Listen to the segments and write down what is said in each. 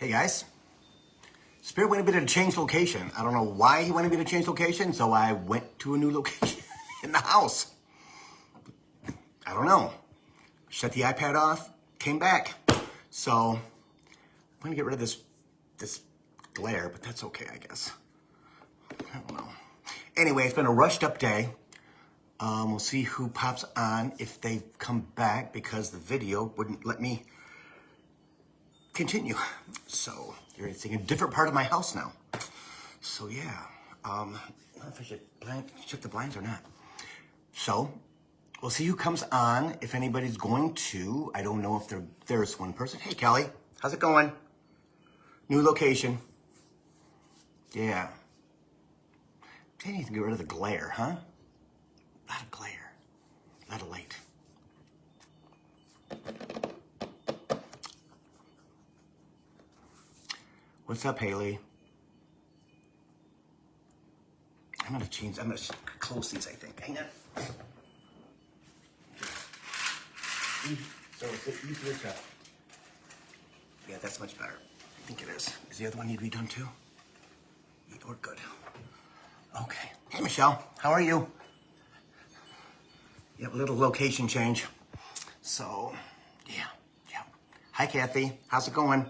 Hey guys, Spirit wanted me to change location. I don't know why he wanted me to change location, so I went to a new location in the house. I don't know. Shut the iPad off, came back. So I'm gonna get rid of this glare, but that's okay, I guess. I don't know. Anyway, it's been a rushed up day. We'll see who pops on if they come back because the video wouldn't let me continue. So you're seeing a different part of my house now. So yeah, I don't know if I should shut the blinds or not. So we'll see who comes on. If anybody's going to, I don't know if there's one person. Hey Kelly, how's it going? New location. Yeah. They need to get rid of the glare, huh? A lot of glare, a lot of light. What's up, Haley? I'm gonna close these, I think. Hang on. So you switch up. Yeah, that's much better. I think it is. Does the other one need to be done too? We're good. Okay. Hey, Michelle, how are you? Yep, a little location change. So, yeah. Hi, Kathy. How's it going?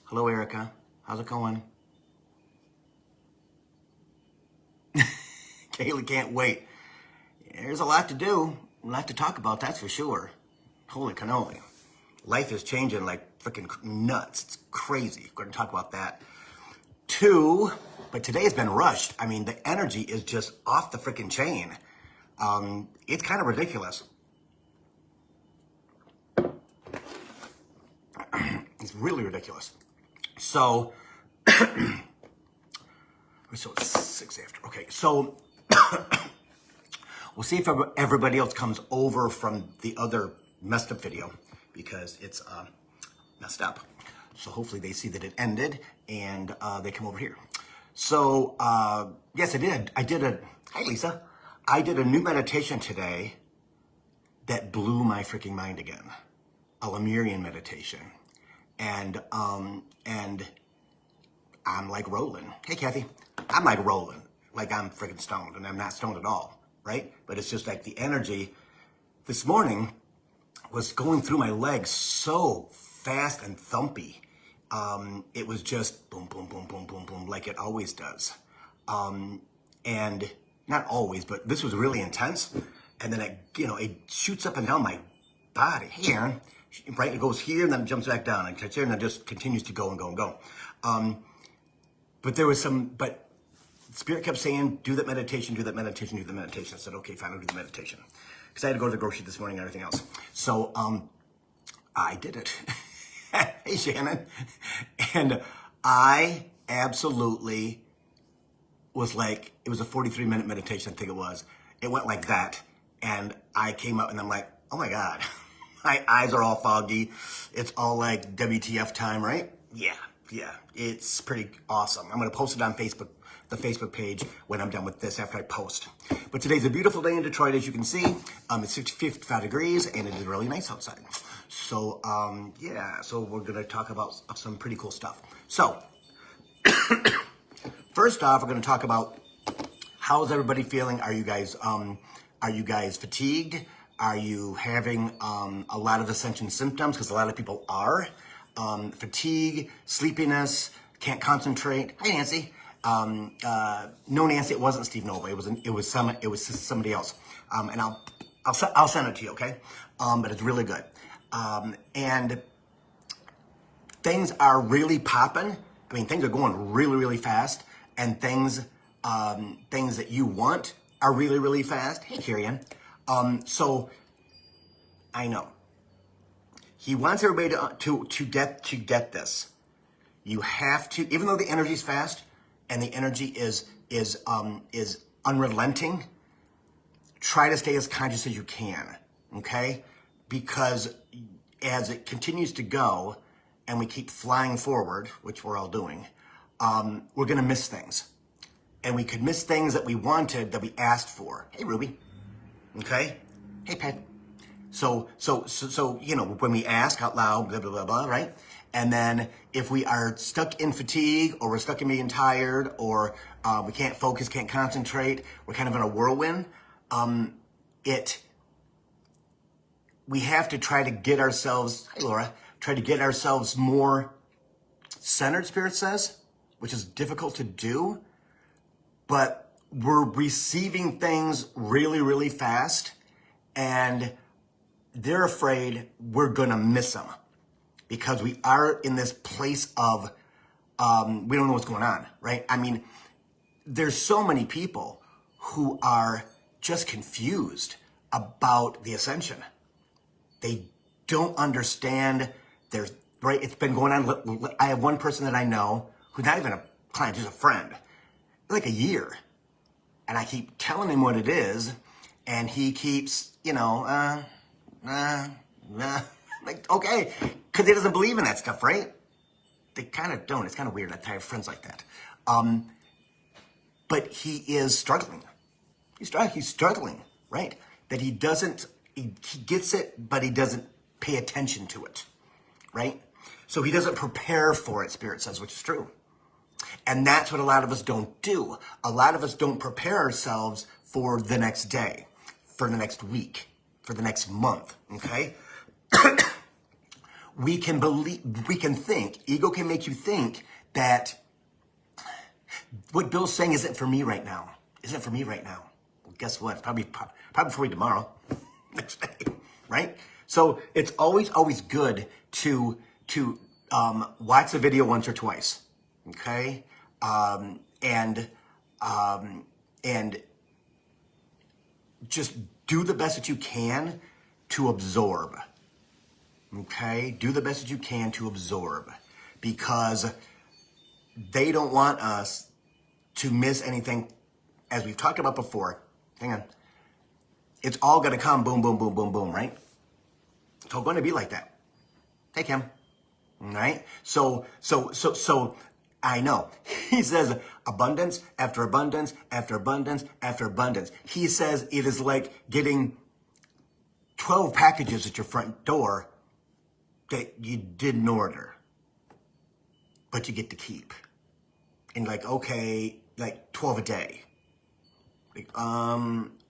Hello, Erica. How's it going? Kaylee can't wait. There's a lot to do, a lot to talk about, that's for sure. Holy cannoli. Life is changing like freaking nuts. It's crazy. We're going to talk about that. Too, but today's been rushed. I mean, the energy is just off the freaking chain. It's kind of ridiculous. It's really ridiculous. So, so it's 6 after. Okay, so we'll see if everybody else comes over from the other messed up video because it's messed up. So hopefully they see that it ended and they come over here. So yes, hi Lisa. I did a new meditation today that blew my freaking mind again. A Lemurian meditation. And I'm like rolling. Hey Kathy, I'm like rolling. Like I'm freaking stoned and I'm not stoned at all, right? But it's just like the energy this morning was going through my legs so fast and thumpy. It was just boom, boom, boom, boom, boom, boom, like it always does. And not always, but this was really intense. And then it shoots up and down my body. Hey, Aaron, right? It goes here and then jumps back down and catches here and then just continues to go and go and go. But there was but Spirit kept saying, do that meditation, do that meditation, do the meditation. I said, okay, fine, I'll do the meditation. Because I had to go to the grocery this morning and everything else. So, I did it. Hey, Shannon. And I absolutely was like, it was a 43-minute meditation, I think it was. It went like that. And I came up and I'm like, oh my God. My eyes are all foggy. It's all like WTF time, right? Yeah. It's pretty awesome. I'm going to post it on Facebook, the Facebook page when I'm done with this after I post. But today's a beautiful day in Detroit, as you can see. It's 55 degrees and it is really nice outside. So, yeah, so we're going to talk about some pretty cool stuff. So, first off, we're going to talk about how's everybody feeling? Are you guys fatigued? Are you having a lot of ascension symptoms? Because a lot of people are. Fatigue, sleepiness, can't concentrate. Hi, Nancy. No, Nancy, it wasn't Steve Nova. It was somebody else. And I'll send it to you, okay? But it's really good. And things are really popping. I mean, things are going really, really fast. And things that you want are really, really fast. Hey, Kirian. So I know he wants everybody to get this. You have to, even though the energy's fast and the energy is unrelenting, try to stay as conscious as you can, okay? Because as it continues to go and we keep flying forward, which we're all doing, we're gonna miss things. And we could miss things that we wanted, that we asked for. Hey, Ruby. Okay? Hey, Pat. So, you know, when we ask out loud, blah, blah, blah, blah, right? And then if we are stuck in fatigue, or we're stuck in being tired, or we can't focus, can't concentrate, we're kind of in a whirlwind, we have to try to get ourselves, hey Laura, try to get ourselves more centered, Spirit says, which is difficult to do, but we're receiving things really, really fast, and they're afraid we're gonna miss them because we are in this place of, we don't know what's going on, right? I mean, there's so many people who are just confused about the ascension. They don't understand. Right? It's been going on. I have one person that I know who's not even a client, just a friend, like a year. And I keep telling him what it is, and he keeps, you know, like, okay, because he doesn't believe in that stuff, right? They kind of don't. It's kind of weird. I have friends like that. But he is struggling. He's struggling, right? That he doesn't, he gets it, but he doesn't pay attention to it, right? So he doesn't prepare for it, Spirit says, which is true. And that's what a lot of us don't do. A lot of us don't prepare ourselves for the next day, for the next week, for the next month, okay? We can think, ego can make you think that what Bill's saying isn't for me right now. Isn't for me right now. Well, guess what? Probably for me tomorrow, next day, right? So it's always good to watch the video once or twice, okay? And just do the best that you can to absorb, okay? Do the best that you can to absorb, because they don't want us to miss anything. As we've talked about before, hang on, it's all gonna come boom, boom, boom, boom, boom, right? It's all gonna be like that. Take him, all right? So I know. He says abundance after abundance after abundance after abundance. He says it is like getting 12 packages at your front door that you didn't order, but you get to keep. And like, okay, like 12 a day. Like,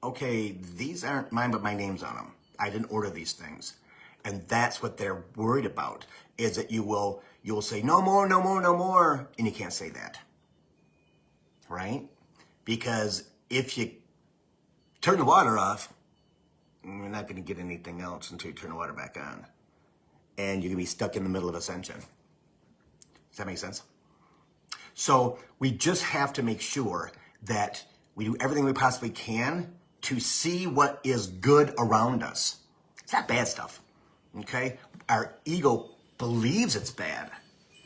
okay, these aren't mine, but my name's on them. I didn't order these things. And that's what they're worried about, is that you'll say, no more, no more, no more. And you can't say that, right? Because if you turn the water off, you're not going to get anything else until you turn the water back on. And you're going to be stuck in the middle of ascension. Does that make sense? So we just have to make sure that we do everything we possibly can to see what is good around us. It's not bad stuff, okay? Our ego believes it's bad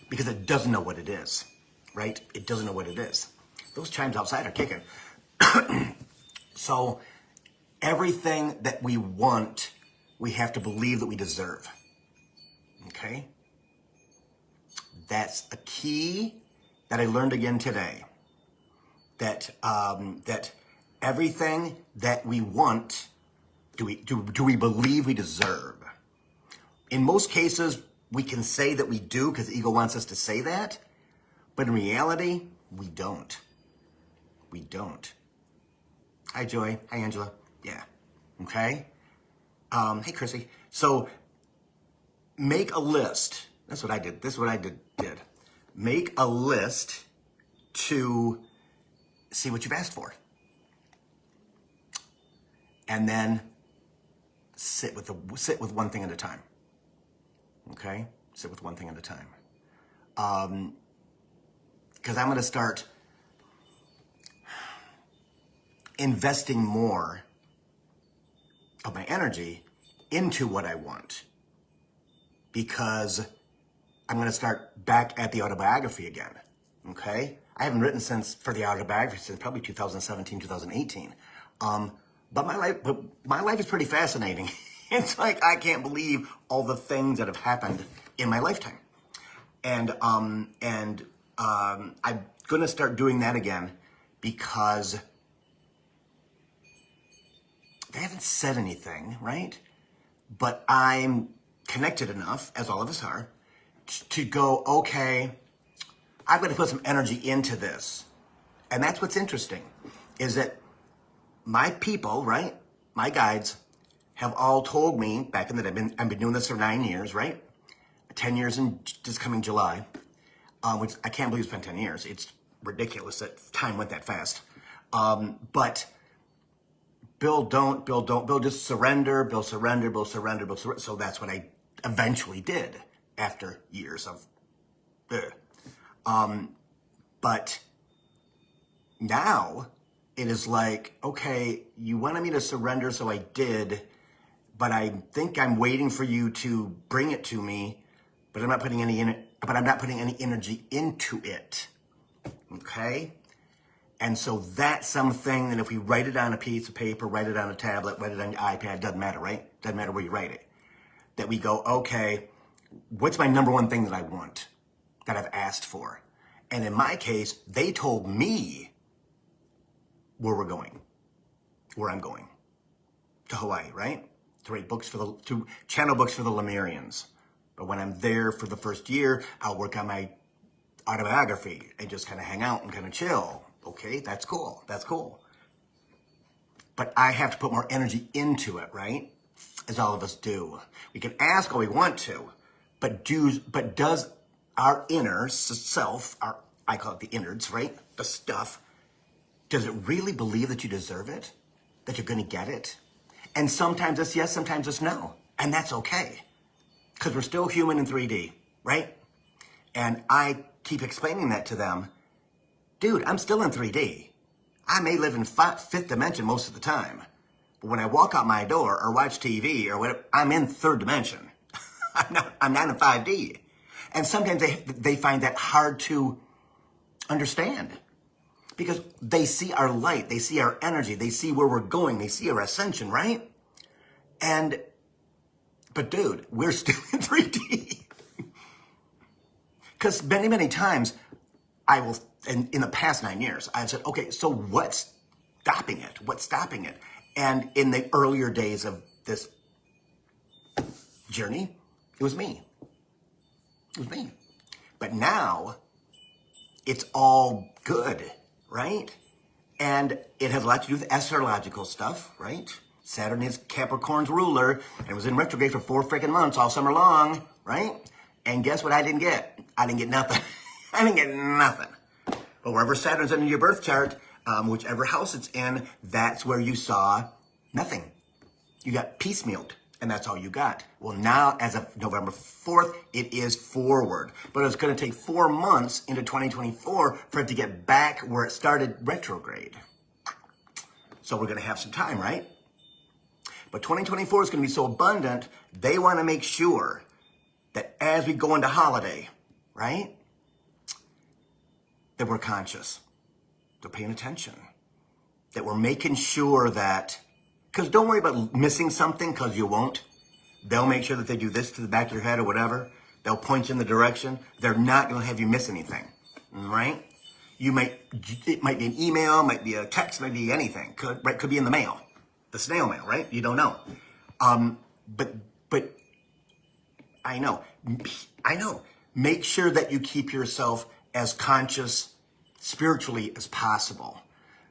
because it doesn't know what it is, right? It doesn't know what it is. Those chimes outside are kicking. So everything that we want, we have to believe that we deserve, okay? That's a key that I learned again today. That everything that we want, do we believe we deserve? In most cases, we can say that we do because the ego wants us to say that, but in reality, we don't. We don't. Hi, Joy. Hi, Angela. Yeah. Okay. Hey, Chrissy. So make a list. That's what I did. This is what I did. Make a list to see what you've asked for. And then sit with one thing at a time. Okay? Sit with one thing at a time. Because I'm going to start investing more of my energy into what I want. Because I'm going to start back at the autobiography again. Okay? I haven't written for the autobiography since probably 2017, 2018. But my life is pretty fascinating. It's like, I can't believe all the things that have happened in my lifetime. And I'm going to start doing that again because they haven't said anything, right? but I'm connected enough, as all of us are, to go, okay, I've got to put some energy into this. And that's what's interesting, is that my people, right, my guides, have all told me back in the day, I've been doing this for 9 years, right? 10 years in this coming July, which I can't believe it's been 10 years. It's ridiculous that time went that fast. But Bill, just surrender, Bill, surrender, Bill, surrender, Bill, surrender. So that's what I eventually did after years of, but now it is like, okay, you wanted me to surrender, so I did, but I think I'm waiting for you to bring it to me, but I'm not putting any energy into it. Okay? And so that's something that if we write it on a piece of paper, write it on a tablet, write it on your iPad, doesn't matter, right? Doesn't matter where you write it. That we go, okay, what's my number one thing that I want, that I've asked for? And in my case, they told me where we're going, where I'm going, to Hawaii, right? To write books to channel books for the Lemurians. But when I'm there for the first year, I'll work on my autobiography and just kind of hang out and kind of chill. Okay, that's cool. That's cool. But I have to put more energy into it, right? As all of us do. We can ask all we want to, but does our inner self, I call it the innards, right? The stuff, does it really believe that you deserve it? That you're going to get it? And sometimes it's yes, sometimes it's no. And that's okay. Because we're still human in 3D, right? And I keep explaining that to them. Dude, I'm still in 3D. I may live in fifth dimension most of the time. But when I walk out my door or watch TV or whatever, I'm in third dimension. I'm not in 5D. And sometimes they find that hard to understand. Because they see our light, they see our energy, they see where we're going, they see our ascension, right? But dude, we're still in 3D. Because many, many times, I will, in the past 9 years, I've said, okay, so what's stopping it? What's stopping it? And in the earlier days of this journey, it was me. It was me. But now, it's all good, right? And it has a lot to do with astrological stuff, right? Saturn is Capricorn's ruler, and it was in retrograde for 4 freaking months all summer long, right? And guess what I didn't get? I didn't get nothing. I didn't get nothing. But wherever Saturn's in your birth chart, whichever house it's in, that's where you saw nothing. You got piecemealed, and that's all you got. Well, now, as of November 4th, it is forward. But it's going to take 4 months into 2024 for it to get back where it started retrograde. So we're going to have some time, right? But 2024 is going to be so abundant, they want to make sure that as we go into holiday, right, that we're conscious, they're paying attention, that we're making sure that, because don't worry about missing something, because you won't. They'll make sure that they do this to the back of your head or whatever. They'll point you in the direction. They're not going to have you miss anything, right? It might be an email, might be a text, might be anything. Could be in the mail, the snail mail, right? You don't know. But I know. Make sure that you keep yourself as conscious spiritually as possible,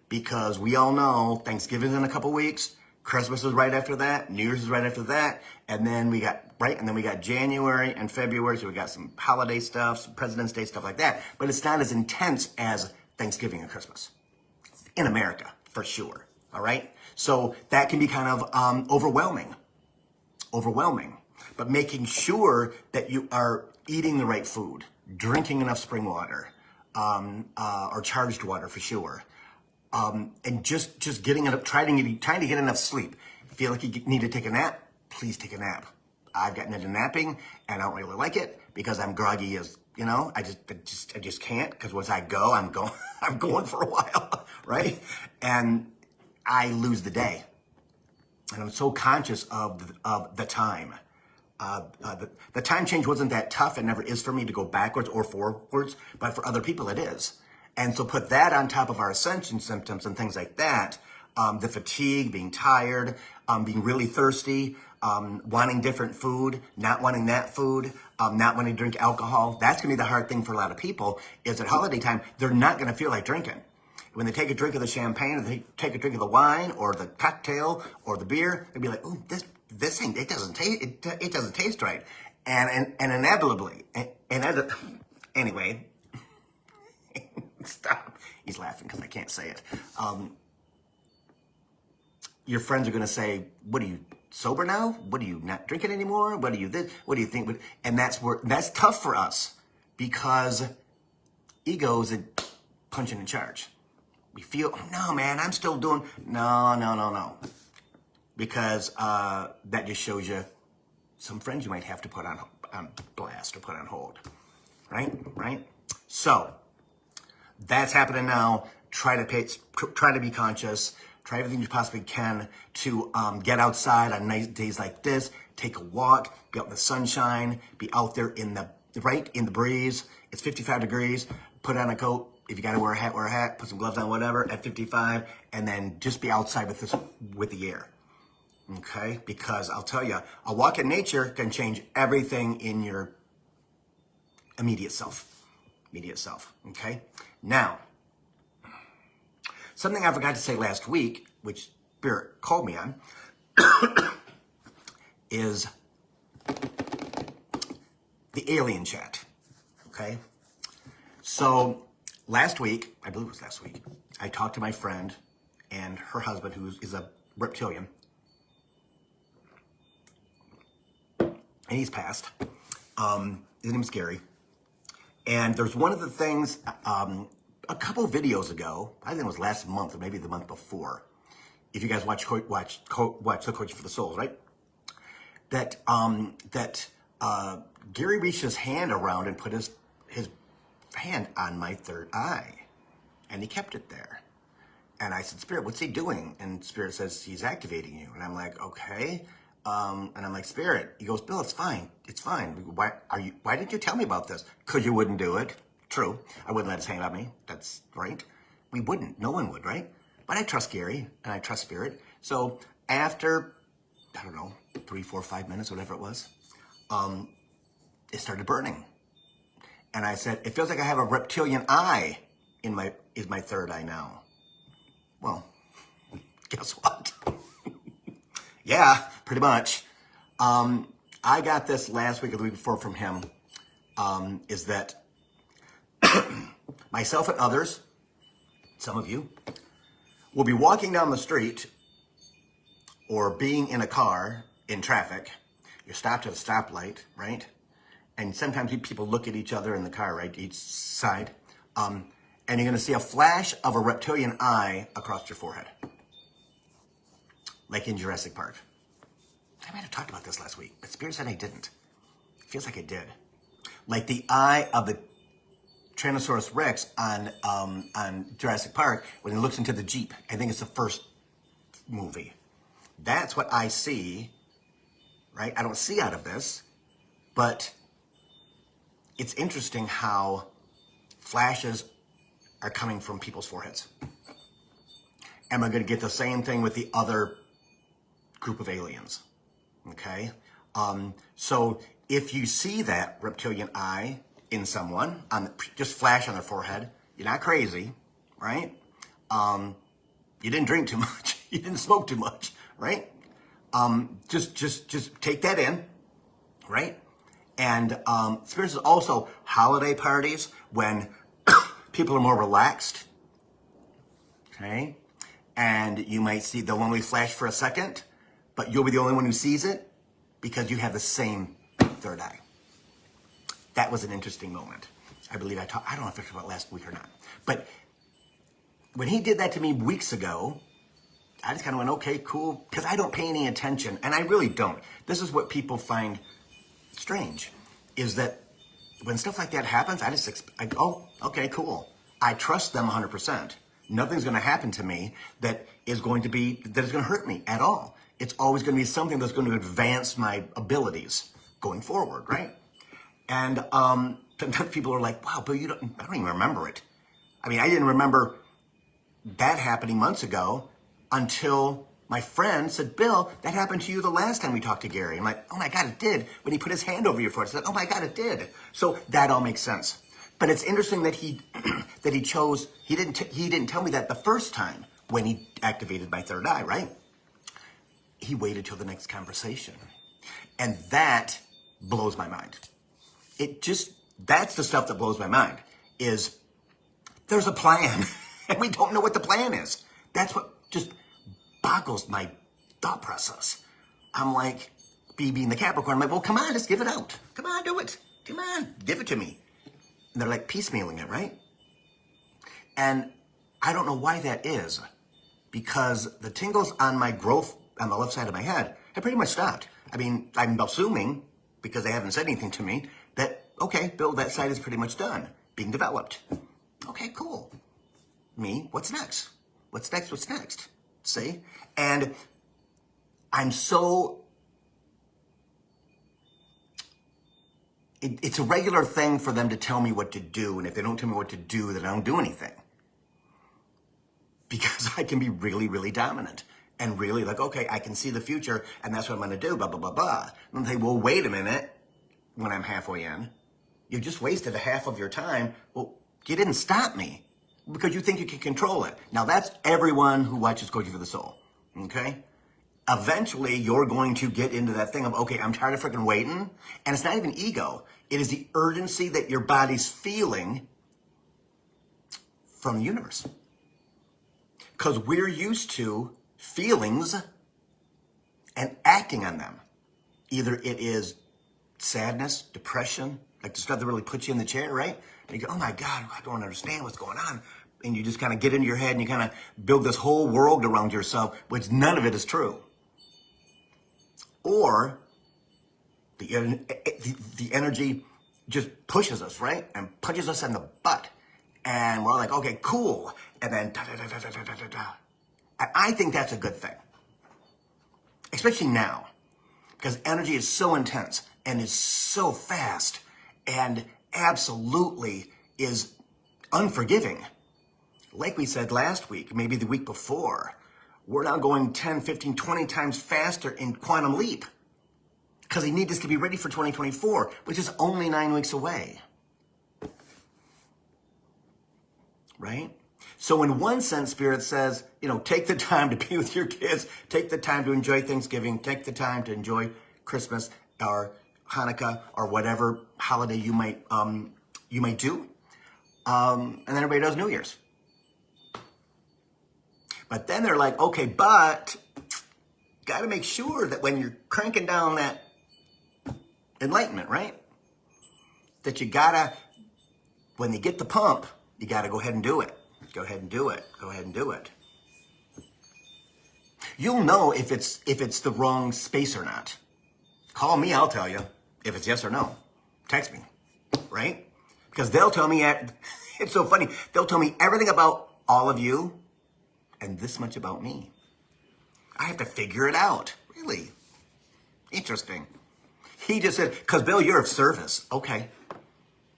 because we all know Thanksgiving's in a couple weeks, Christmas is right after that, New Year's is right after that, and then we got January and February, so we got some holiday stuff, some President's Day stuff like that, but it's not as intense as Thanksgiving and Christmas in America, for sure. All right, so that can be kind of overwhelming. But making sure that you are eating the right food, drinking enough spring water, or charged water for sure, and just getting enough, trying to get enough sleep. Feel like you need to take a nap? Please take a nap. I've gotten into napping, and I don't really like it because I'm groggy as I just can't. Because once I go, I'm going for a while, right? And I lose the day, and I'm so conscious of the time. The time change wasn't that tough. It never is for me to go backwards or forwards, but for other people it is. And so put that on top of our ascension symptoms and things like that, the fatigue, being tired, being really thirsty, wanting different food, not wanting that food, not wanting to drink alcohol. That's going to be the hard thing for a lot of people, is at holiday time, they're not going to feel like drinking. When they take a drink of the champagne, or they take a drink of the wine, or the cocktail, or the beer, they'll be like, "Ooh, this thing, it doesn't taste right," and inevitably, anyway, stop. He's laughing because I can't say it. Your friends are going to say, "What are you, sober now? What are you, not drinking anymore? What do you this? What do you think?" And that's tough for us, because ego's a punching in charge. We feel, "Oh, no, man, I'm still doing," no. Because that just shows you some friends you might have to put on blast or put on hold. Right? So that's happening now. Try to be conscious. Try everything you possibly can to get outside on nice days like this. Take a walk. Be out in the sunshine. Be out there in the breeze. It's 55 degrees. Put on a coat. If you got to wear a hat. Put some gloves on, whatever, at 55. And then just be outside with the air. Okay? Because I'll tell you, a walk in nature can change everything in your immediate self. Okay? Now, something I forgot to say last week, which Spirit called me on, is the alien chat. Okay? So, last week, I believe it was last week, I talked to my friend and her husband, who is a reptilian. And he's passed. His name's Gary. And there's one of the things, a couple videos ago, I think it was last month or maybe the month before, if you guys watch the Coaching for the Soul, right? That Gary reached his hand around and put his hand on my third eye, and he kept it there. And I said, "Spirit, what's he doing?" And Spirit says, "He's activating you." And I'm like, "Okay." And I'm like, "Spirit," he goes, "Bill, it's fine. Why didn't you tell me about this?" "'Cause you wouldn't do it." True. I wouldn't let his hand on me. That's right. We wouldn't. No one would, right? But I trust Gary and I trust Spirit. So after, I don't know, 3, 4, 5 minutes, whatever it was, it started burning. And I said, "It feels like I have a reptilian eye is my third eye now." Well, guess what? Yeah, pretty much. I got this last week or the week before from him, is that myself and others, some of you, will be walking down the street or being in a car in traffic. You're stopped at a stoplight, right? And sometimes people look at each other in the car, right? Each side. And you're going to see a flash of a reptilian eye across your forehead. Like in Jurassic Park. I might have talked about this last week, but Spirit said I didn't. It feels like I did. Like the eye of the Tyrannosaurus Rex on Jurassic Park when he looks into the Jeep. I think it's the first movie. That's what I see, right? I don't see out of this, but it's interesting how flashes are coming from people's foreheads. Am I going to get the same thing with the other group of aliens? Okay? So if you see that reptilian eye in someone, just flash on their forehead, you're not crazy, right? You didn't drink too much. You didn't smoke too much, right? Just take that in, right? And spirits is also holiday parties when people are more relaxed, okay? And you might see they'll only flash for a second, but you'll be the only one who sees it because you have the same third eye. That was an interesting moment. I believe I don't know if I talked about last week or not, but when he did that to me weeks ago, I just kind of went, okay, cool, because I don't pay any attention, and I really don't. This is what people find strange, is that when stuff like that happens, I go, oh, okay, cool. I trust them 100%. Nothing's going to happen to me that is going to hurt me at all. It's always going to be something that's going to advance my abilities going forward, right? And sometimes people are like, wow, but I don't even remember it. I mean, I didn't remember that happening months ago until My friend said, Bill, that happened to you the last time we talked to Gary. I'm like, oh my God, it did. When he put his hand over your forehead, I said, oh my God, it did. So that all makes sense. But it's interesting that he chose, he didn't tell me that the first time when he activated my third eye, right? He waited till the next conversation. And that blows my mind. That's the stuff that blows my mind, is there's a plan and we don't know what the plan is. That's what just boggles my thought process. I'm like, being the Capricorn, I'm like, well, come on, let's give it out. Come on, do it. Come on, give it to me. And they're like piecemealing it, right? And I don't know why that is, because the tingles on my growth on the left side of my head have pretty much stopped. I mean, I'm assuming, because they haven't said anything to me, that, okay, Bill, that side is pretty much done, being developed. Okay, cool. Me, what's next? What's next? What's next? See? And I'm so... It's a regular thing for them to tell me what to do, and if they don't tell me what to do, then I don't do anything. Because I can be really, really dominant. And really like, okay, I can see the future, and that's what I'm going to do, blah, blah, blah, blah. And they say, well, wait a minute, when I'm halfway in. You just wasted a half of your time. Well, you didn't stop me because you think you can control it. Now, that's everyone who watches Coaching for the Soul, okay? Eventually, you're going to get into that thing of, okay, I'm tired of freaking waiting. And it's not even ego. It is the urgency that your body's feeling from the universe. Because we're used to feelings and acting on them. Either it is sadness, depression, like the stuff that really puts you in the chair, right? And you go, oh my God, I don't understand what's going on. And you just kind of get into your head and you kind of build this whole world around yourself, which none of it is true. Or the energy just pushes us, right? And punches us in the butt. And we're like, okay, cool. And then da-da-da-da-da-da-da-da. And I think that's a good thing. Especially now. Because energy is so intense and is so fast and absolutely is unforgiving. Like we said last week, maybe the week before, we're now going 10, 15, 20 times faster in quantum leap. Because they need us to be ready for 2024, which is only 9 weeks away. Right? So in one sense, Spirit says, take the time to be with your kids, take the time to enjoy Thanksgiving, take the time to enjoy Christmas or Hanukkah or whatever holiday you might do. And then everybody does New Year's. But then they're like, okay, but got to make sure that when you're cranking down that enlightenment, right? That you gotta, when you get the pump, you gotta go ahead and do it. Go ahead and do it. Go ahead and do it. You'll know if it's the wrong space or not. Call me, I'll tell you if it's yes or no. Text me, right? Because they'll tell me, it's so funny, they'll tell me everything about all of you and this much about me. I have to figure it out. Really? Interesting. He just said, because Bill, you're of service. Okay.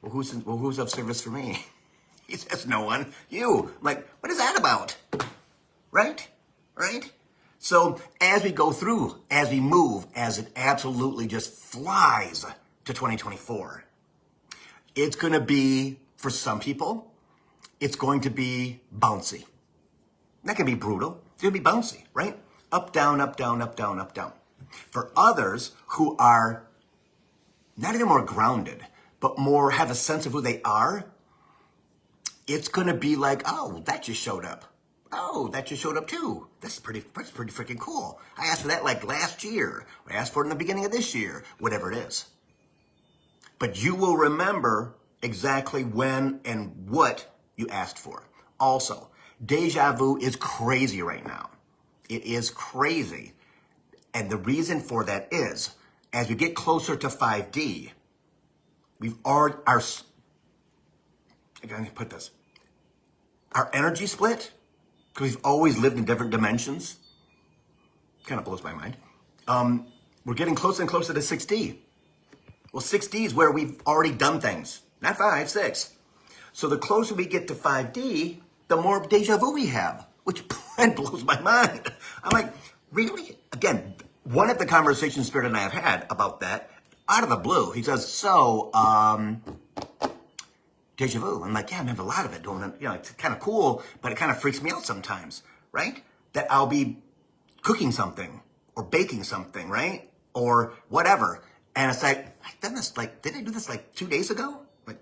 Well, who's of service for me? He says, no one. You. I'm like, what is that about? Right? Right? So as we go through, as we move, as it absolutely just flies to 2024, it's going to be, for some people, it's going to be bouncy. That can be brutal. It's going to be bouncy, right? Up, down, up, down, up, down, up, down. For others who are not even more grounded, but more have a sense of who they are, it's going to be like, oh, that just showed up. Oh, that just showed up too. That's pretty freaking cool. I asked for that like last year. I asked for it in the beginning of this year, whatever it is. But you will remember exactly when and what you asked for. Also, deja vu is crazy right now. It is crazy. And the reason for that is, as we get closer to 5D, our energy split, because we've always lived in different dimensions, kind of blows my mind. We're getting closer and closer to 6D. Well, 6D is where we've already done things, not 5, 6. So the closer we get to 5D, the more deja vu we have, which blows my mind. I'm like, really? Again, one of the conversations Spirit and I have had about that, out of the blue, he says, so, deja vu. I'm like, yeah, I have a lot of it. It's kind of cool, but it kind of freaks me out sometimes, right? That I'll be cooking something or baking something, right? Or whatever. And it's like, I've done this, did I do this 2 days ago? Like,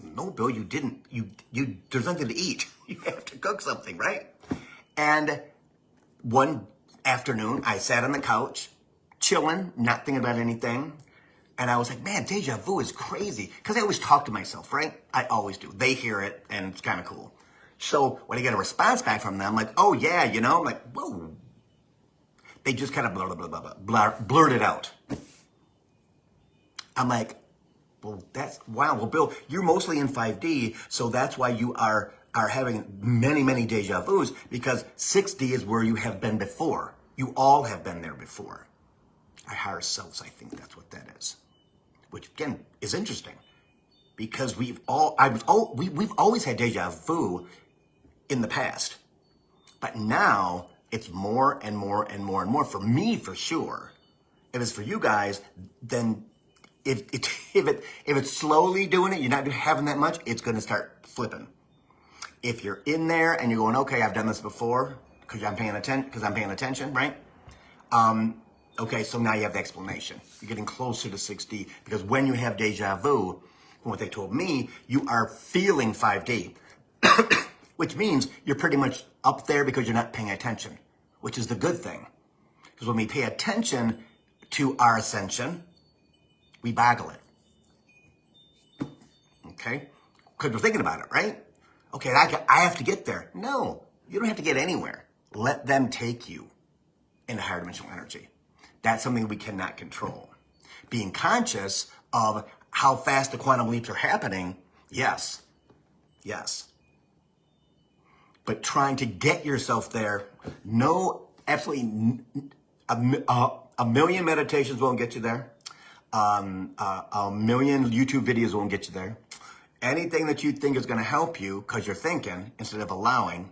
no, Bill, you didn't. There's nothing to eat. You have to cook something, right? And one afternoon, I sat on the couch, chilling, not thinking about anything. And I was like, man, deja vu is crazy. Because I always talk to myself, right? I always do. They hear it, and it's kind of cool. So when I get a response back from them, like, oh, yeah, I'm like, whoa. They just kind of blurt it out. I'm like, well, wow. Well, Bill, you're mostly in 5D, so that's why you are having many, many deja vus, because 6D is where you have been before. You all have been there before. Our higher selves, I think that's what that is. Which, again, is interesting, because we've always had deja vu in the past. But now, it's more and more and more and more. For me, for sure. If it's for you guys, then if it's slowly doing it, you're not having that much, it's going to start flipping. If you're in there and you're going, okay, I've done this before because I'm paying attention, right? Okay, so now you have the explanation. You're getting closer to 6D, because when you have deja vu, from what they told me, you are feeling 5D, which means you're pretty much up there because you're not paying attention, which is the good thing. Because when we pay attention to our ascension, we boggle it. Okay? Because we're thinking about it, right? Okay, I have to get there. No, you don't have to get anywhere. Let them take you into higher dimensional energy. That's something we cannot control. Being conscious of how fast the quantum leaps are happening, yes. But trying to get yourself there, no, absolutely, a million meditations won't get you there. A million YouTube videos won't get you there. Anything that you think is going to help you because you're thinking instead of allowing.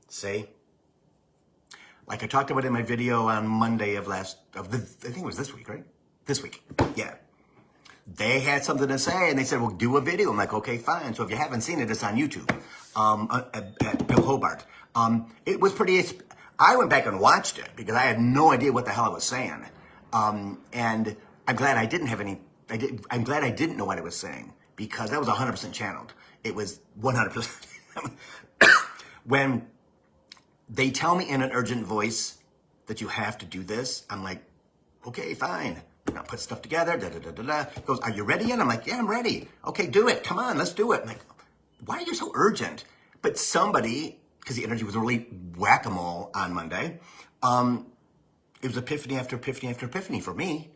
See? Like I talked about in my video on Monday I think it was this week, right? This week, yeah. They had something to say and they said, well, do a video. I'm like, okay, fine. So if you haven't seen it, it's on YouTube, at Bill Hobart. It was I went back and watched it because I had no idea what the hell I was saying. And I'm glad I didn't I'm glad I didn't know what I was saying, because that was 100% channeled. It was 100%. When they tell me in an urgent voice that you have to do this, I'm like, okay, fine. Now put stuff together, He goes, are you ready yet? I'm like, yeah, I'm ready. Okay, do it. Come on, let's do it. I'm like, why are you so urgent? But somebody, because the energy was really whack-a-mole on Monday, it was epiphany after epiphany after epiphany for me.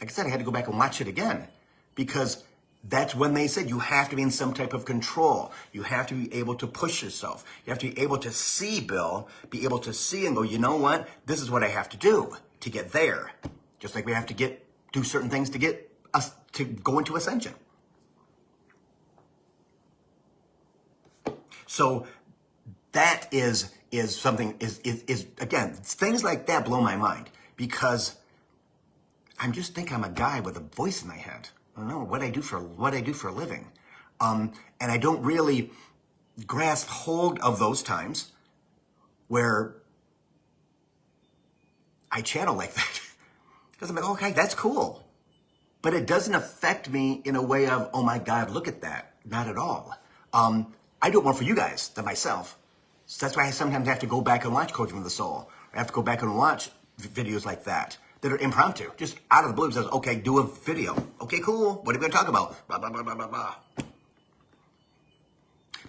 Like I said, I had to go back and watch it again, because that's when they said you have to be in some type of control. You have to be able to push yourself. You have to be able to see, Bill, be able to see and go, you know what? This is what I have to do to get there. Just like we have to do certain things to get us to go into ascension. So that is something, again, things like that blow my mind, because I just think I'm a guy with a voice in my head. I don't know what I do for a living. And I don't really grasp hold of those times where I channel like that. Because I'm like, okay, that's cool. But it doesn't affect me in a way of, oh my God, look at that. Not at all. I do it more for you guys than myself. So that's why I sometimes have to go back and watch Coaching for the Soul. I have to go back and watch videos like that are impromptu. Just out of the blue, it says, okay, do a video. Okay, cool. What are we going to talk about? Blah, blah, blah, blah, blah, blah.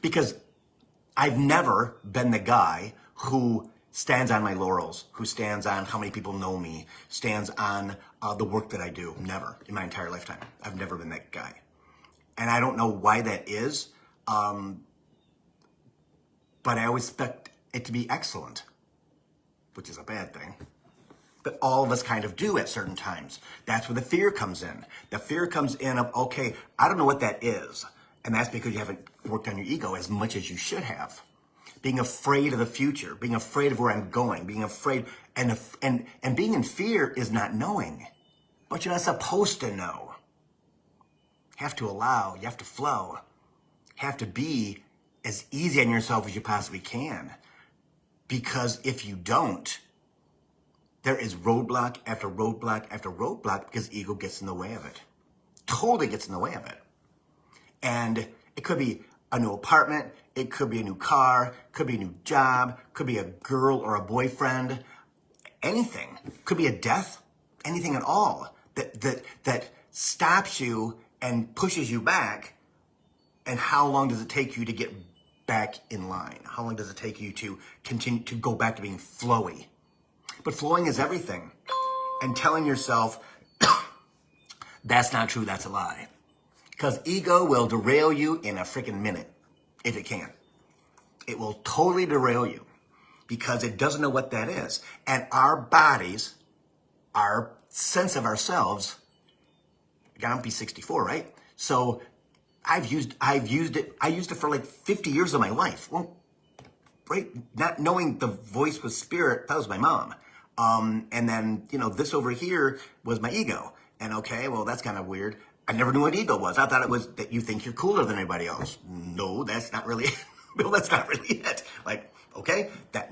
Because I've never been the guy who stands on my laurels, who stands on how many people know me, stands on the work that I do. Never in my entire lifetime. I've never been that guy. And I don't know why that is, but I always expect it to be excellent, which is a bad thing. But all of us kind of do at certain times. That's where the fear comes in. The fear comes in of, okay, I don't know what that is. And that's because you haven't worked on your ego as much as you should have. being afraid of the future, being afraid of where I'm going, being afraid, and being in fear is not knowing. But you're not supposed to know. You have to allow, you have to flow, you have to be as easy on yourself as you possibly can. Because if you don't, there is roadblock after roadblock after roadblock because ego gets in the way of it. Totally gets in the way of it. And it could be a new apartment, it could be a new car, could be a new job, could be a girl or a boyfriend, anything. Could be a death, anything at all that stops you and pushes you back. And how long does it take you to get back in line? How long does it take you to continue to go back to being flowy? But flowing is everything. And telling yourself, that's not true, that's a lie. Because ego will derail you in a freaking minute, if it can. It will totally derail you because it doesn't know what that is. And our bodies, our sense of ourselves, gotta be 64, right? So I used it for like 50 years of my life. Well, right, not knowing the voice was spirit, that was my mom. And then, this over here was my ego. And okay, well, that's kind of weird. I never knew what ego was. I thought it was that you think you're cooler than anybody else. No, that's not really it. No, that's not really it. Like, okay, that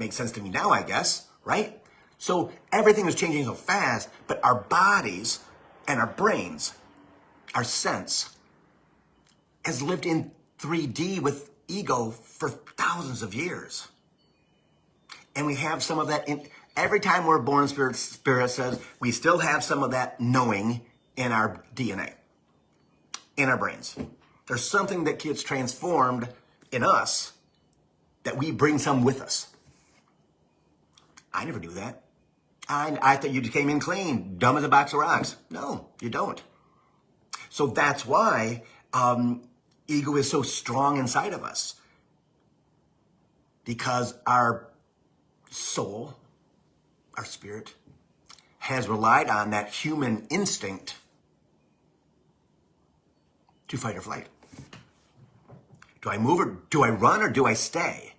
makes sense to me now, I guess, right? So everything is changing so fast, but our bodies and our brains, our sense, has lived in 3D with ego for thousands of years. And we have some of that in every time we're born. Spirit says we still have some of that knowing in our DNA, in our brains. There's something that gets transformed in us that we bring some with us. I never do that. I thought you just came in clean, dumb as a box of rocks. No, you don't. So that's why ego is so strong inside of us. Because our soul, our spirit, has relied on that human instinct to fight or flight. Do I move or do I run or do I stay?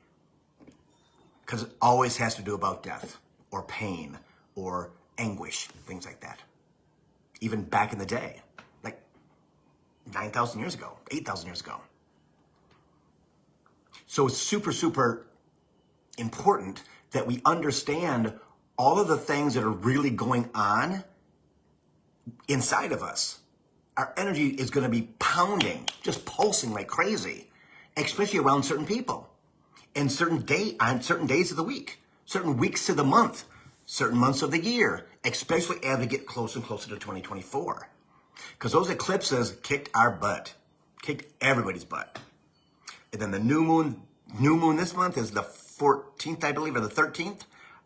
Because it always has to do about death or pain or anguish, things like that. Even back in the day, like 9,000 years ago, 8,000 years ago. So it's super, super important that we understand all of the things that are really going on inside of us. Our energy is going to be pounding, just pulsing like crazy, especially around certain people, and on certain days of the week, certain weeks of the month, certain months of the year, especially as we get closer and closer to 2024. Because those eclipses kicked our butt, kicked everybody's butt. And then the new moon this month is the 14th, I believe, or the 13th.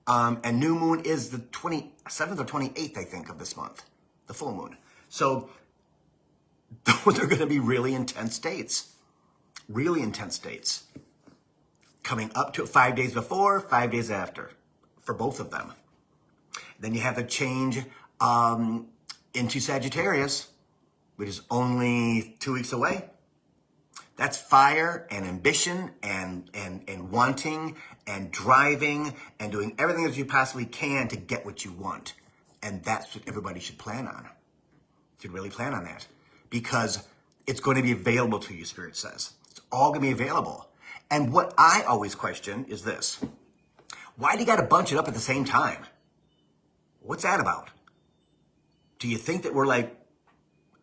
And new moon is the 27th or 28th, I think, of this month, the full moon. So those are going to be really intense dates, coming up to 5 days before, 5 days after, for both of them. Then you have the change into Sagittarius, which is only 2 weeks away. That's fire and ambition and wanting and driving and doing everything that you possibly can to get what you want. And that's what everybody should plan on. Should really plan on that. Because it's going to be available to you, Spirit says. It's all going to be available. And what I always question is this. Why do you got to bunch it up at the same time? What's that about? Do you think that we're like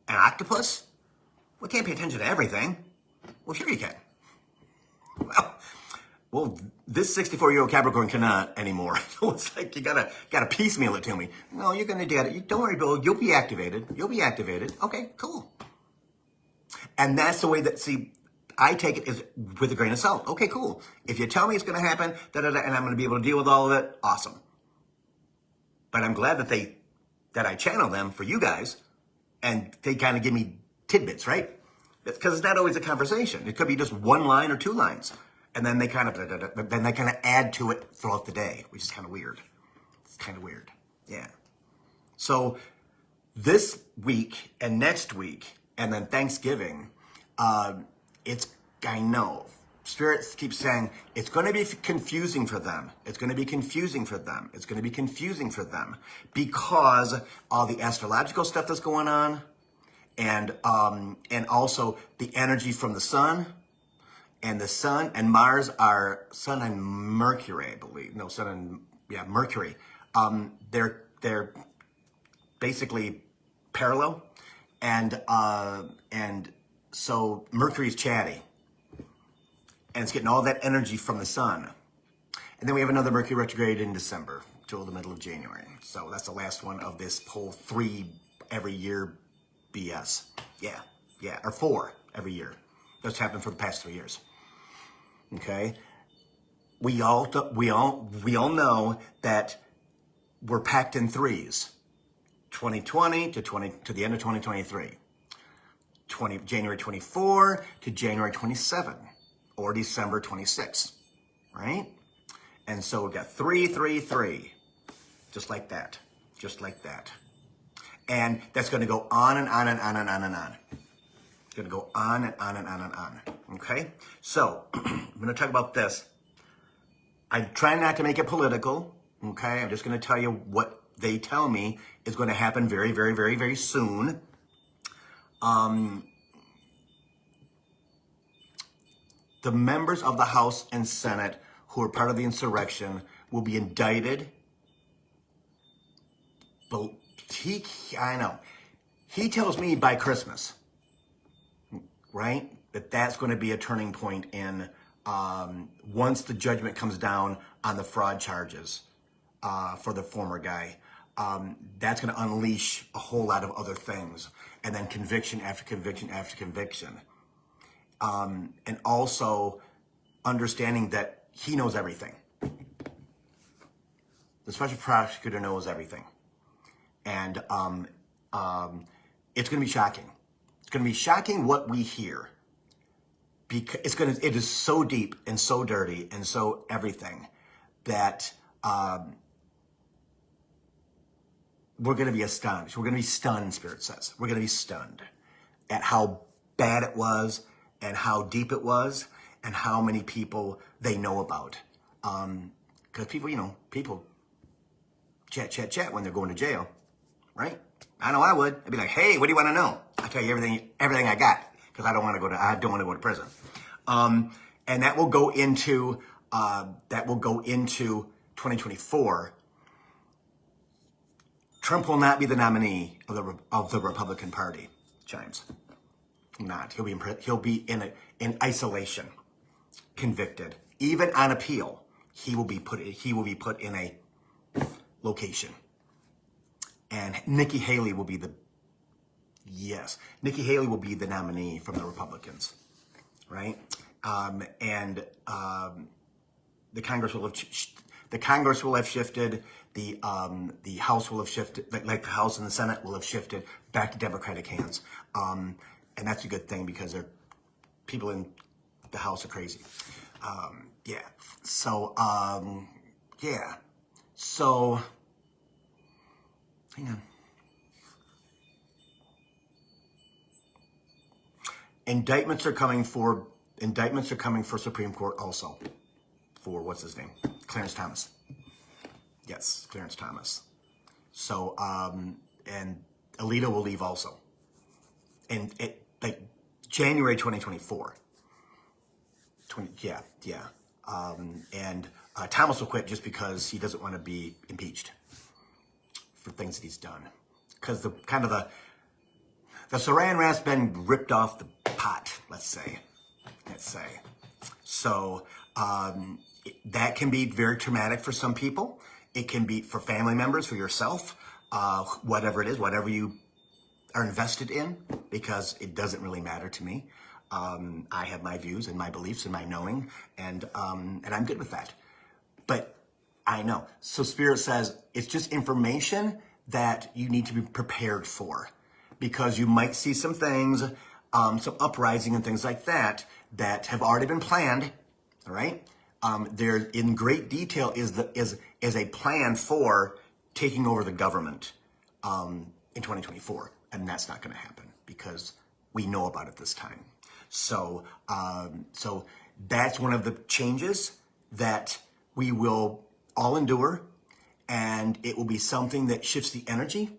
an octopus? We can't pay attention to everything. Well, sure you can. Well, this 64-year-old Capricorn cannot anymore. So it's like you gotta piecemeal it to me. No, you're gonna get it. Don't worry, Bill. You'll be activated. Okay, cool. And that's the way that, I take it is with a grain of salt. Okay, cool. If you tell me it's gonna happen, and I'm gonna be able to deal with all of it, awesome. But I'm glad that I channel them for you guys, and they kind of give me tidbits, right? Because it's not always a conversation. It could be just one line or 2 lines. And then they kind of add to it throughout the day, which is kind of weird. It's kind of weird. Yeah. So this week and next week, and then Thanksgiving, I know Spirit keeps saying, it's going to be confusing for them. It's going to be confusing for them. It's going to be confusing for them because all the astrological stuff that's going on and also the energy from the sun. And the sun and Mars are sun and Mercury, I believe. No, sun and Mercury. They're basically parallel, and so Mercury's chatty, and it's getting all that energy from the sun. And then we have another Mercury retrograde in December till the middle of January. So that's the last one of this whole 3 every year BS. Yeah, or 4 every year. That's happened for the past 3 years. Okay, we all know that we're packed in threes. 2020 to the end of 2023. January 24 to January 27 or December 26, right? And so we've got 3, 3, 3, just like that, and that's going to go on and on and on and on and on. It's going to go on and on and on and on. Okay, so I'm going to talk about this. I'm trying not to make it political. Okay, I'm just going to tell you what they tell me is going to happen very, very, very, very soon. The members of the House and Senate who are part of the insurrection will be indicted. But I know. He tells me by Christmas, right? That's going to be a turning point in once the judgment comes down on the fraud charges for the former guy. That's going to unleash a whole lot of other things. And then conviction after conviction after conviction. And also understanding that he knows everything. The special prosecutor knows everything. And it's going to be shocking. It's going to be shocking what we hear. Because it is so deep and so dirty and so everything that we're going to be astonished. We're going to be stunned, Spirit says. We're going to be stunned at how bad it was and how deep it was and how many people they know about. Because people chat when they're going to jail, right? I know I would. I'd be like, hey, what do you want to know? I'll tell you everything I got because I don't want to go to prison. And that will go into 2024. Trump will not be the nominee of the Republican Party, Chimes. Not. He'll be in isolation, convicted. Even on appeal, he will be put in a location. And Nikki Haley will be the nominee from the Republicans, right? The Congress will have shifted. The House will have shifted, like the House and the Senate will have shifted back to Democratic hands. And that's a good thing because people in the House are crazy. So, hang on. Indictments are coming for Supreme Court also. For what's his name? Clarence Thomas. Yes, Clarence Thomas. So, and Alito will leave also. And January 2024. And Thomas will quit just because he doesn't want to be impeached for things that he's done. Because the saran wrap's been ripped off the pot, let's say. So that can be very traumatic for some people. It can be for family members, for yourself, whatever it is, whatever you are invested in, because it doesn't really matter to me. I have my views and my beliefs and my knowing, and I'm good with that. But I know. So Spirit says it's just information that you need to be prepared for, because you might see some things, some uprising and things like that have already been planned. All right. There in great detail is a plan for taking over the government in 2024, and that's not going to happen because we know about it this time. So That's one of the changes that we will all endure, and it will be something that shifts the energy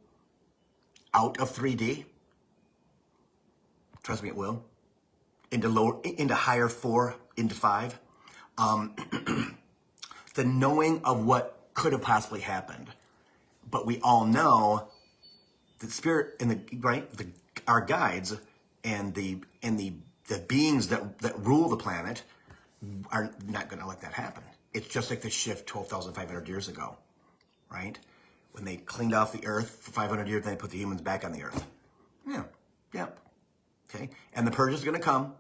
out of 3D. Trust me, it will. Into higher 4, into 5. The knowing of what could have possibly happened. But we all know the spirit and our guides and the beings that rule the planet are not going to let that happen. It's just like the shift 12,500 years ago, right? When they cleaned off the earth for 500 years, then they put the humans back on the earth. Yeah. Okay. And the purge is going to come,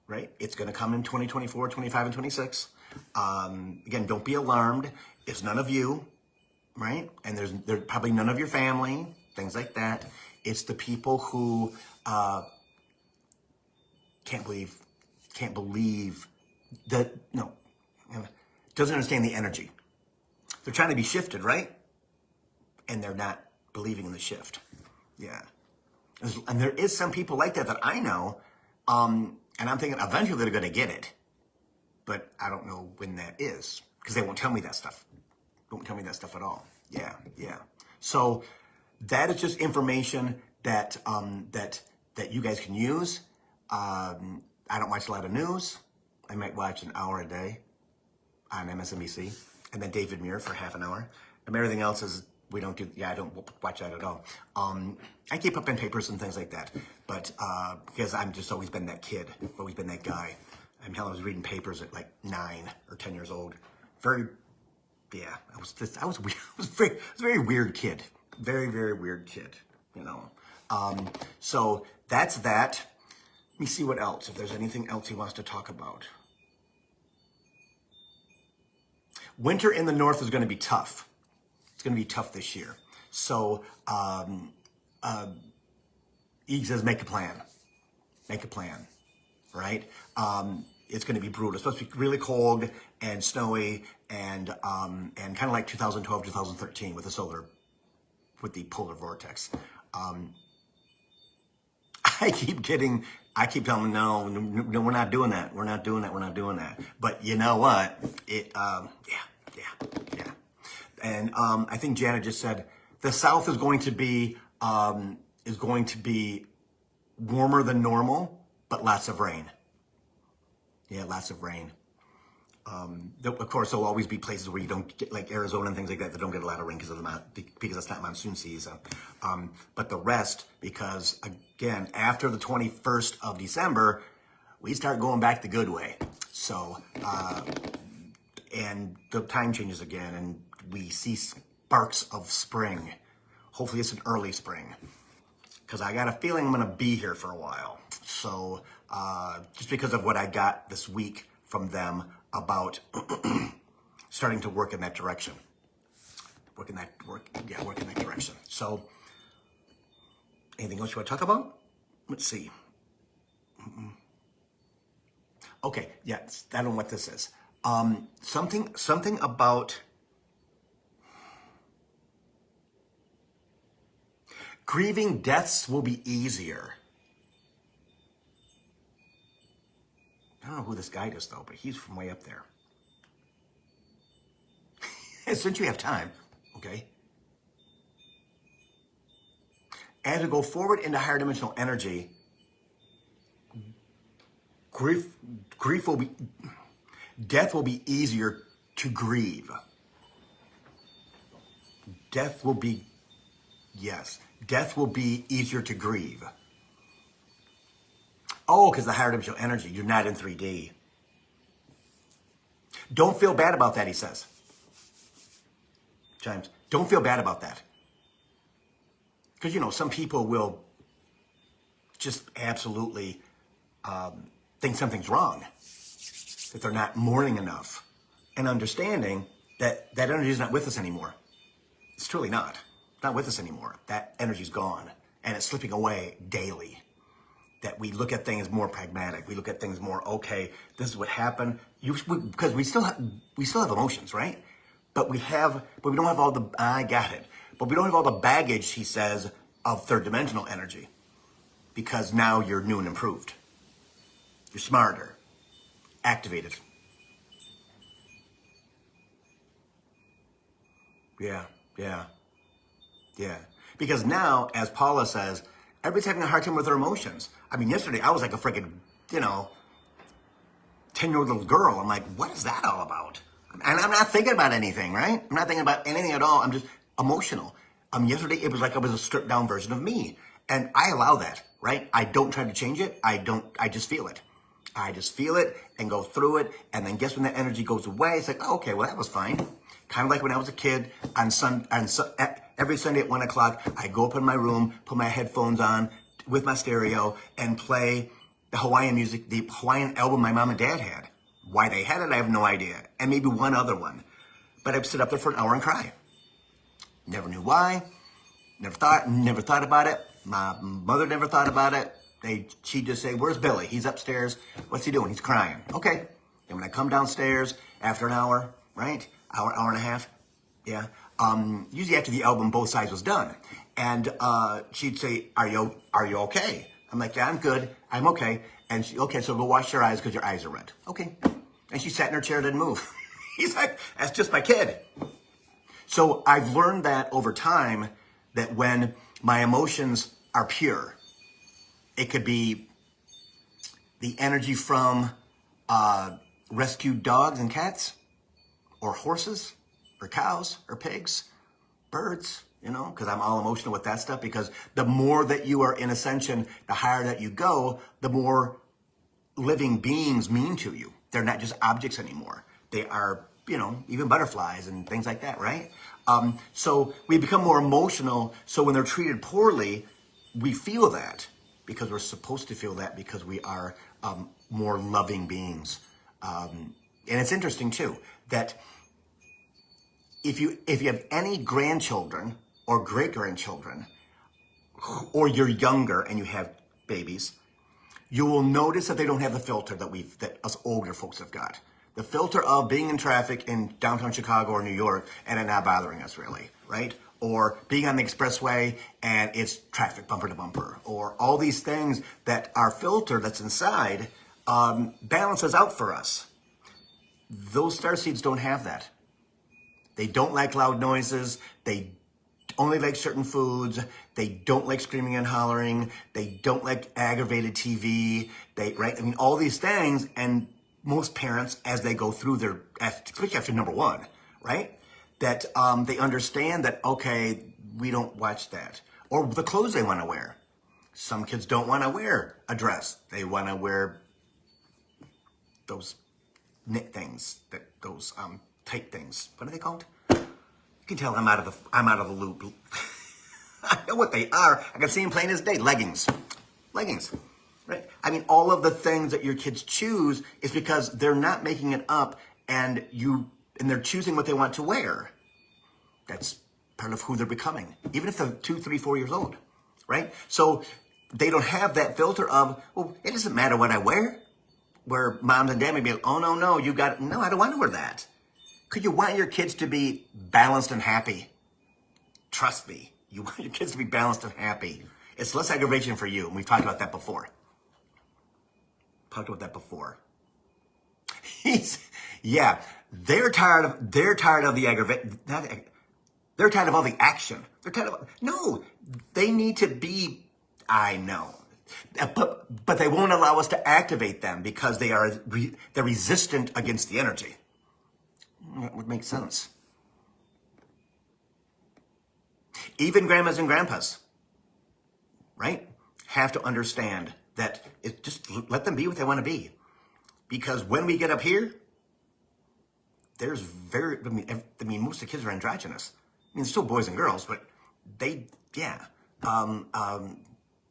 right? It's going to come in 2024, 25, and 26. Again, don't be alarmed. It's none of you, right? And there's probably none of your family, things like that. It's the people who can't believe that, no, doesn't understand the energy. They're trying to be shifted, right? And they're not believing in the shift. Yeah. And there is some people like that I know, and I'm thinking eventually they're going to get it. But I don't know when that is, because they won't tell me that stuff. They won't tell me that stuff at all. Yeah. So that is just information that that you guys can use. I don't watch a lot of news. I might watch an hour a day on MSNBC, and then David Muir for half an hour. And everything else is I don't watch that at all. I keep up in papers and things like that, but because I'm just always been that kid, always been that guy. I was reading papers at like 9 or 10 years old. I was weird. I was a very weird kid. Very, very weird kid, So that's that. Let me see what else, if there's anything else he wants to talk about. Winter in the north is going to be tough. It's going to be tough this year. So he says, make a plan. Make a plan, right? It's going to be brutal. It's supposed to be really cold and snowy and kind of like 2012, 2013 with the polar vortex. I keep telling them, no, we're not doing that. We're not doing that. But you know what? Yeah. And I think Janet just said the South is going to be warmer than normal, but lots of rain. Yeah, lots of rain. Of course, there'll always be places where you don't get, like Arizona and things like that, don't get a lot of rain because it's not monsoon season. But the rest, because again, after the 21st of December, we start going back the good way. So, and the time changes again, and we see sparks of spring. Hopefully it's an early spring, because I got a feeling I'm going to be here for a while. So, just because of what I got this week from them about starting to work in that direction. Work in that direction. So, anything else you want to talk about? Let's see. Okay, yes, I don't know what this is. Something about grieving deaths will be easier. I don't know who this guy is, though, but he's from way up there. Since you have time, okay? As we go forward into higher dimensional energy, death will be easier to grieve. Death will be easier to grieve. Oh, because the higher dimensional energy, you're not in 3D. Don't feel bad about that, he says. James, don't feel bad about that. Because, some people will just absolutely think something's wrong, that they're not mourning enough, and understanding that that energy is not with us anymore. It's truly not. It's not with us anymore. That energy's gone, and it's slipping away daily. That we look at things more pragmatic. We look at things more, okay, this is what happened. Because we still have emotions, right? But we don't have all the, I got it. But we don't have all the baggage, he says, of third dimensional energy. Because now you're new and improved. You're smarter. activated. Yeah, yeah, yeah. Because now, as Paula says, everybody's having a hard time with their emotions. I mean, yesterday I was like a freaking, 10-year-old little girl. I'm like, what is that all about? And I'm not thinking about anything, right? I'm not thinking about anything at all. I'm just emotional. Yesterday it was like I was a stripped down version of me. And I allow that, right? I don't try to change it. I just feel it. I just feel it and go through it. And then guess when that energy goes away, it's like, oh, okay, well, that was fine. Kind of like when I was a kid every Sunday at 1 o'clock, I go up in my room, put my headphones on with my stereo and play the Hawaiian music, the Hawaiian album my mom and dad had. Why they had it, I have no idea. And maybe one other one. But I'd sit up there for an hour and cry. Never knew why. Never thought about it. My mother never thought about it. She'd just say, where's Billy? He's upstairs. What's he doing? He's crying. Okay. And when I come downstairs after an hour, right? Hour and a half. Yeah. Usually after the album, both sides was done. And she'd say, are you okay? I'm like, yeah, I'm good. I'm okay. And she, okay, so go wash your eyes because your eyes are red. Okay. And she sat in her chair, didn't move. He's like, that's just my kid. So I've learned that over time, that when my emotions are pure, it could be the energy from rescued dogs and cats, or horses, or cows, or pigs, birds, because I'm all emotional with that stuff, because the more that you are in ascension, the higher that you go, the more living beings mean to you. They're not just objects anymore. They are, even butterflies and things like that, right? So we become more emotional. So when they're treated poorly, we feel that because we're supposed to feel that because we are more loving beings. And it's interesting too, that if you have any grandchildren or great-grandchildren, or you're younger and you have babies, you will notice that they don't have the filter that us older folks have got. The filter of being in traffic in downtown Chicago or New York and it not bothering us really, right? Or being on the expressway and it's traffic bumper to bumper, or all these things that our filter that's inside balances out for us. Those starseeds don't have that. They don't like loud noises. They only like certain foods. They don't like screaming and hollering. They don't like aggravated TV. All these things. And most parents, as they go through especially after number one, right? That they understand that, okay, we don't watch that. Or the clothes they want to wear. Some kids don't want to wear a dress. They want to wear those knit things, those tight things. What are they called? You can tell I'm out of the loop. I know what they are. I can see them plain as day. Leggings, right? I mean, all of the things that your kids choose is because they're not making it up, and they're choosing what they want to wear. That's part of who they're becoming, even if they're 2, 3, 4 years old, right? So they don't have that filter of, well, it doesn't matter what I wear. Where moms and dad may be like, oh, no, I don't want to wear that. Could you want your kids to be balanced and happy? Trust me, you want your kids to be balanced and happy. It's less aggravation for you, and we've talked about that before. They're tired of the aggravation. They're tired of all the action. They need to be, I know. But they won't allow us to activate them because they're resistant against the energy. That would make sense. Even grandmas and grandpas, right, have to understand that just let them be what they want to be. Because when we get up here, there's most of the kids are androgynous. I mean, still boys and girls, but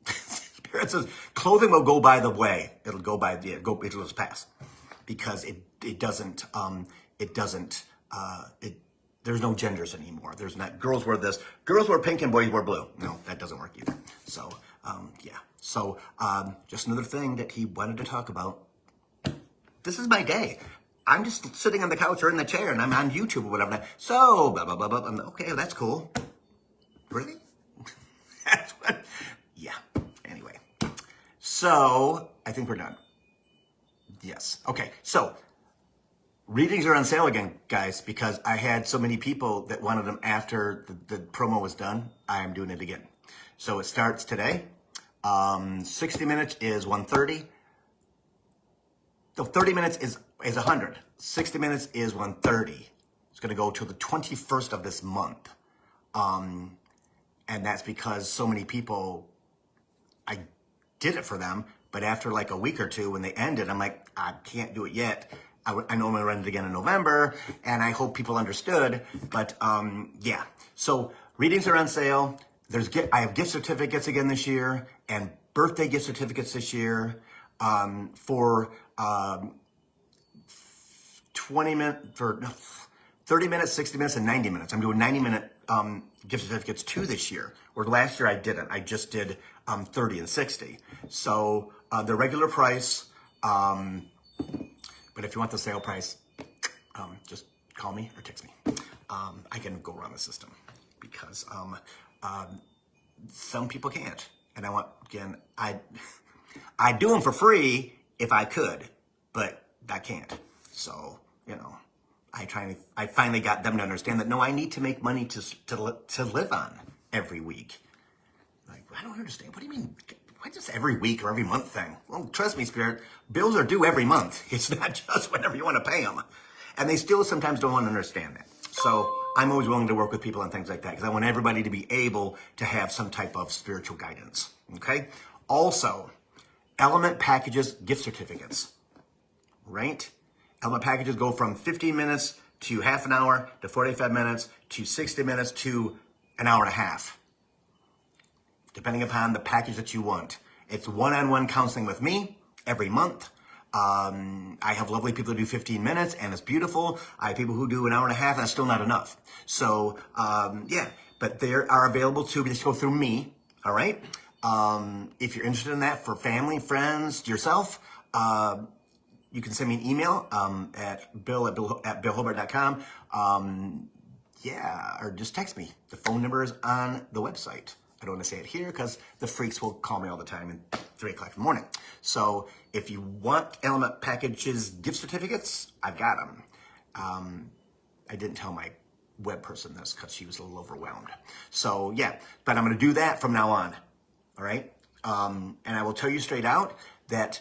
Spirit says clothing will go by the way. It'll go by it'll just pass, because it doesn't. There's no genders anymore. There's not girls wear this, girls wear pink, and boys wear blue. No, that doesn't work either. So So just another thing that he wanted to talk about. This is my day. I'm just sitting on the couch or in the chair, and I'm on YouTube or whatever. So blah blah blah blah. Okay, that's cool. Really? That's what. Yeah. Anyway. So I think we're done. Yes. Okay. So readings are on sale again, guys, because I had so many people that wanted them after the promo was done. I am doing it again. So it starts today. 60 minutes is 130. So 30 minutes is 100. 60 minutes is 130. It's going to go till the 21st of this month. And that's because so many people, I did it for them, but after like a week or two when they ended, I'm like, I can't do it yet. I know I'm going to run it again in November, and I hope people understood. But yeah, so readings are on sale. I have gift certificates again this year, and birthday gift certificates this year for 20 minutes, for 30 minutes, 60 minutes, and 90 minutes. I'm doing 90-minute gift certificates too this year, where last year I didn't. I just did 30 and 60. So the regular price, but if you want the sale price, just call me or text me. I can go around the system because some people can't. And I do them for free if I could, but I can't. So, I finally got them to understand that, no, I need to make money to live on every week. Like, I don't understand. What do you mean? Why just every week or every month thing? Well, trust me, Spirit, bills are due every month. It's not just whenever you want to pay them. And they still sometimes don't want to understand that. So I'm always willing to work with people on things like that because I want everybody to be able to have some type of spiritual guidance. Okay? Also, element packages, gift certificates, right? Element packages go from 15 minutes to half an hour to 45 minutes to 60 minutes to an hour and a half, depending upon the package that you want. It's one-on-one counseling with me every month. I have lovely people who do 15 minutes, and it's beautiful. I have people who do an hour and a half, and that's still not enough. So, yeah, but they are available to just go through me, all right? If you're interested in that for family, friends, yourself, you can send me an email at billhobart.com. Yeah, or just text me. The phone number is on the website. I don't want to say it here because the freaks will call me all the time at 3 o'clock in the morning. So if you want element packages, gift certificates, I've got them. I didn't tell my web person this because she was a little overwhelmed. So yeah, but I'm going to do that from now on. All right. And I will tell you straight out that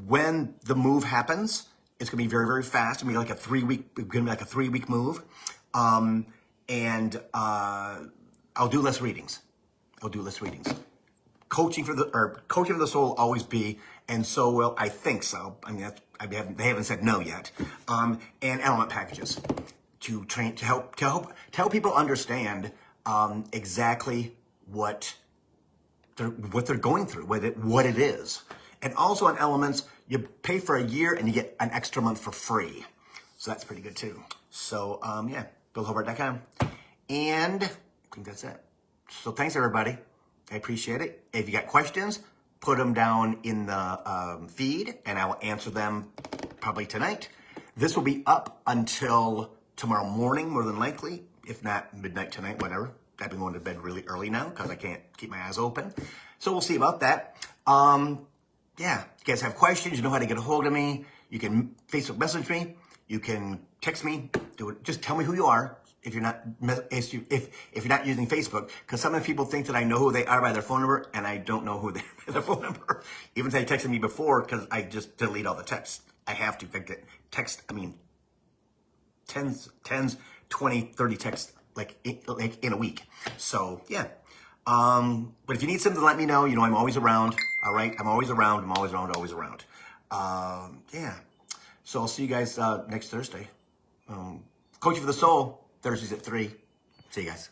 when the move happens, it's going to be very, very fast. It's going to be like a 3-week move. And I'll do less readings. Coaching for the soul will always be, and so will, I think so. I mean, they haven't said no yet. And element packages to help people understand exactly what they're going through, what it is. And also on elements, you pay for a year and you get an extra month for free. So that's pretty good too. So yeah, billhobart.com. And I think that's it. So thanks everybody. I appreciate it. If you got questions, put them down in the feed and I will answer them probably tonight. This will be up until tomorrow morning, more than likely, if not midnight tonight, whatever. I've been going to bed really early now because I can't keep my eyes open. So we'll see about that. Yeah, you guys have questions, you know how to get a hold of me. You can Facebook message me. You can text me. Do it. Just tell me who you are if you're not if you're not using Facebook, because some of the people think that I know who they are by their phone number, and I don't know who they are by their phone number. Even if they texted me before, because I just delete all the texts. I have to. I get text. I mean, 10s, 20, 30 texts like in a week. So yeah. But if you need something, let me know. You know, I'm always around. All right. I'm always around. Always around. Yeah. So I'll see you guys, next Thursday. Coaching for the Soul, Thursdays at 3. See you guys.